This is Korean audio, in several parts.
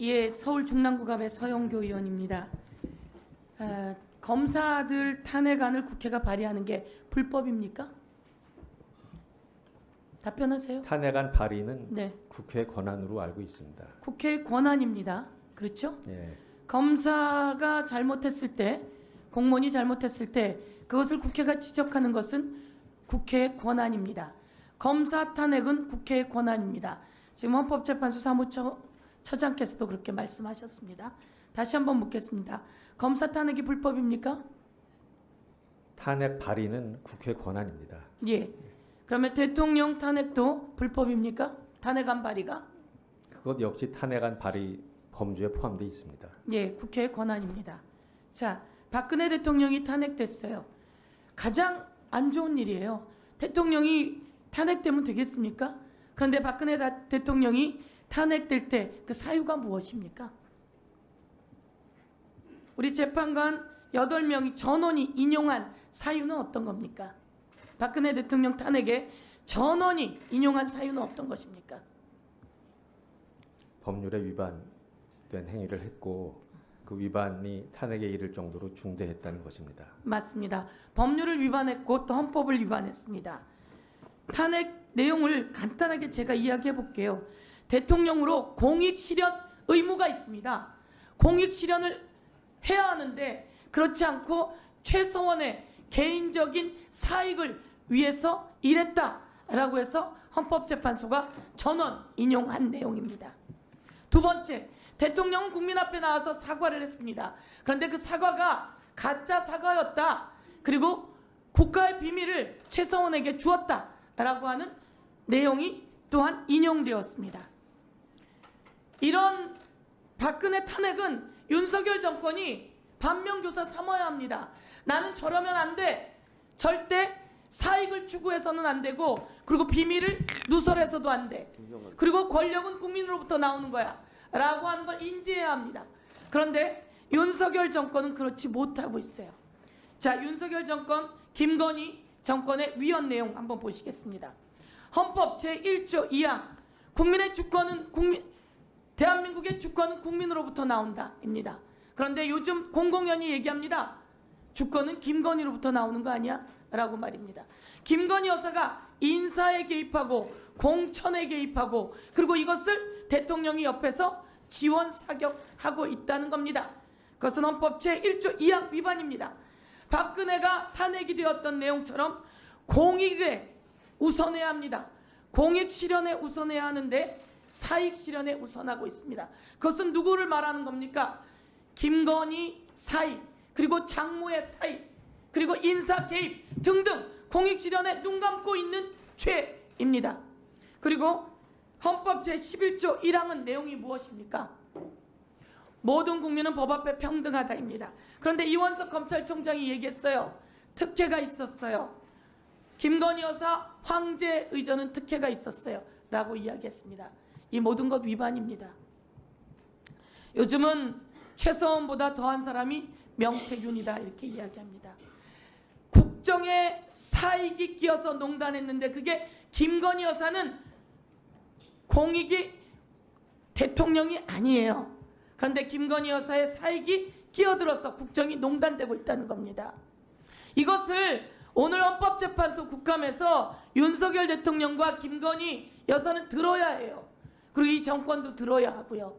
예, 서울 중랑구갑의 서영교 의원입니다. 검사들 탄핵안을 국회가 발의하는 게 불법입니까? 답변하세요. 탄핵안 발의는 네, 국회 권한으로 알고 있습니다. 국회의 권한입니다. 그렇죠? 예, 검사가 잘못했을 때, 공무원이 잘못했을 때 그것을 국회가 지적하는 것은 국회의 권한입니다. 검사 탄핵은 국회의 권한입니다. 지금 헌법재판소 사무처장께서도 그렇게 말씀하셨습니다. 다시 한번 묻겠습니다. 검사 탄핵이 불법입니까? 탄핵 발의는 국회 권한입니다. 예. 그러면 대통령 탄핵도 불법입니까? 탄핵안 발의가? 그것 역시 탄핵안 발의 범주에 포함되어 있습니다. 예, 국회의 권한입니다. 자, 박근혜 대통령이 탄핵됐어요. 가장 안 좋은 일이에요. 대통령이 탄핵되면 되겠습니까? 그런데 박근혜 대통령이 탄핵될 때 그 사유가 무엇입니까? 우리 재판관 8명이 전원이 인용한 사유는 어떤 겁니까? 박근혜 대통령 탄핵에 전원이 인용한 사유는 어떤 것입니까? 법률에 위반된 행위를 했고 그 위반이 탄핵에 이를 정도로 중대했다는 것입니다. 맞습니다. 법률을 위반했고 또 헌법을 위반했습니다. 탄핵 내용을 간단하게 제가 이야기해 볼게요. 대통령으로 공익 실현 의무가 있습니다. 공익 실현을 해야 하는데 그렇지 않고 최소한의 개인적인 사익을 위해서 일했다라고 해서 헌법재판소가 전원 인용한 내용입니다. 두 번째, 대통령은 국민 앞에 나와서 사과를 했습니다. 그런데 그 사과가 가짜 사과였다. 그리고 국가의 비밀을 최서원에게 주었다라고 하는 내용이 또한 인용되었습니다. 이런 박근혜 탄핵은 윤석열 정권이 반면교사 삼아야 합니다. 나는 저러면 안 돼. 절대 사익을 추구해서는 안 되고 그리고 비밀을 누설해서도 안 돼. 그리고 권력은 국민으로부터 나오는 거야. 라고 하는 걸 인지해야 합니다. 그런데 윤석열 정권은 그렇지 못하고 있어요. 자, 윤석열 정권 김건희 정권의 위헌 내용 한번 보시겠습니다. 헌법 제1조 2항 국민의 주권은 대한민국의 주권은 국민으로부터 나온다입니다. 그런데 요즘 공공연히 얘기합니다. 주권은 김건희로부터 나오는 거 아니야? 라고 말입니다. 김건희 여사가 인사에 개입하고 공천에 개입하고 그리고 이것을 대통령이 옆에서 지원 사격하고 있다는 겁니다. 그것은 헌법 제1조 2항 위반입니다. 박근혜가 탄핵이 되었던 내용처럼 공익에 우선해야 합니다. 공익 실현에 우선해야 하는데 사익 실현에 우선하고 있습니다. 그것은 누구를 말하는 겁니까? 김건희 사익, 그리고 장모의 사익, 그리고 인사 개입 등등 공익 실현에 눈 감고 있는 죄입니다. 그리고 헌법 제11조 1항은 내용이 무엇입니까? 모든 국민은 법 앞에 평등하다입니다. 그런데 이원석 검찰총장이 얘기했어요. 특혜가 있었어요. 김건희 여사 황제 의전은 특혜가 있었어요. 라고 이야기했습니다. 이 모든 것 위반입니다. 요즘은 최서원보다 더한 사람이 명태균이다 이렇게 이야기합니다. 국정에 사익이 끼어서 농단했는데 그게 김건희 여사는 공익이 대통령이 아니에요. 그런데 김건희 여사의 사익이 끼어들어서 국정이 농단되고 있다는 겁니다. 이것을 오늘 헌법재판소 국감에서 윤석열 대통령과 김건희 여사는 들어야 해요. 그리고 이 정권도 들어야 하고요.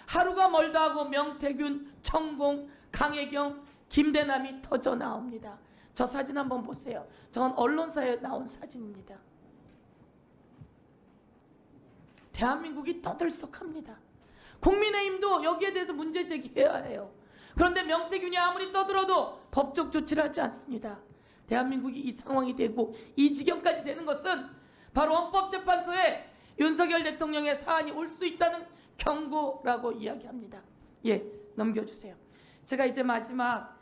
하루가 멀다 하고 명태균, 천공, 강혜경, 김대남이 터져 나옵니다. 저 사진 한번 보세요. 저건 언론사에 나온 사진입니다. 대한민국이 떠들썩합니다. 국민의힘도 여기에 대해서 문제 제기해야 해요. 그런데 명태균이 아무리 떠들어도 법적 조치를 하지 않습니다. 대한민국이 이 상황이 되고 이 지경까지 되는 것은 바로 헌법재판소에 윤석열 대통령의 사안이 올 수 있다는 경고라고 이야기합니다. 예, 넘겨주세요. 제가 이제 마지막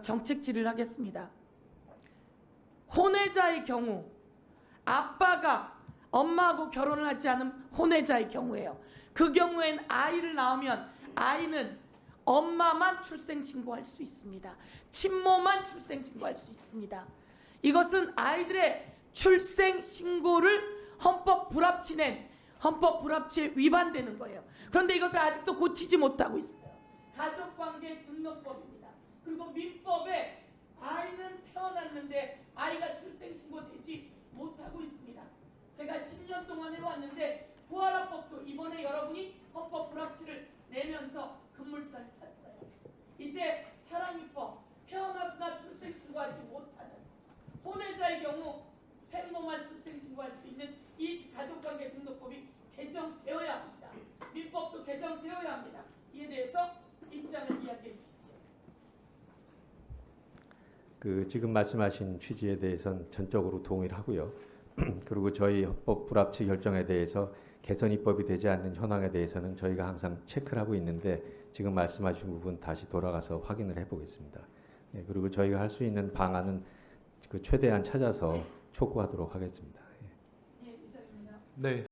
정책질을 하겠습니다. 혼외자의 경우, 아빠가 엄마하고 결혼을 하지 않은 혼외자의 경우예요. 그 경우엔 아이를 낳으면 아이는 엄마만 출생신고할 수 있습니다. 친모만 출생신고할 수 있습니다. 이것은 아이들의 출생신고를 헌법 불합치낸 헌법 불합치에 위반되는 거예요. 그런데 이것을 아직도 고치지 못하고 있어요. 가족관계 등록법입니다. 그리고 민법에 아이는 태어났는데 아이가 출생신고되지 못하고 있습니다. 제가 10년 동안 해왔는데 부활합법도 이번에 여러분이 헌법 불합치를 내면서 급물살 탔어요. 이제 사랑입법, 태어났으나 출생신고하지 못하는 혼외자의 경우 생모만 출생신고할 수 있는 이 가족관계 등록법이 개정되어야 합니다. 민법도 개정되어야 합니다. 이에 대해서 입장을 이야기해 주십시오. 지금 말씀하신 취지에 대해서는 전적으로 동의를 하고요. 그리고 저희 헌법 불합치 결정에 대해서 개선 입법이 되지 않는 현황에 대해서는 저희가 항상 체크를 하고 있는데 지금 말씀하신 부분 다시 돌아가서 확인을 해보겠습니다. 예, 그리고 저희가 할 수 있는 방안은 최대한 찾아서 촉구하도록 하겠습니다. 예, 이상입니다. 네.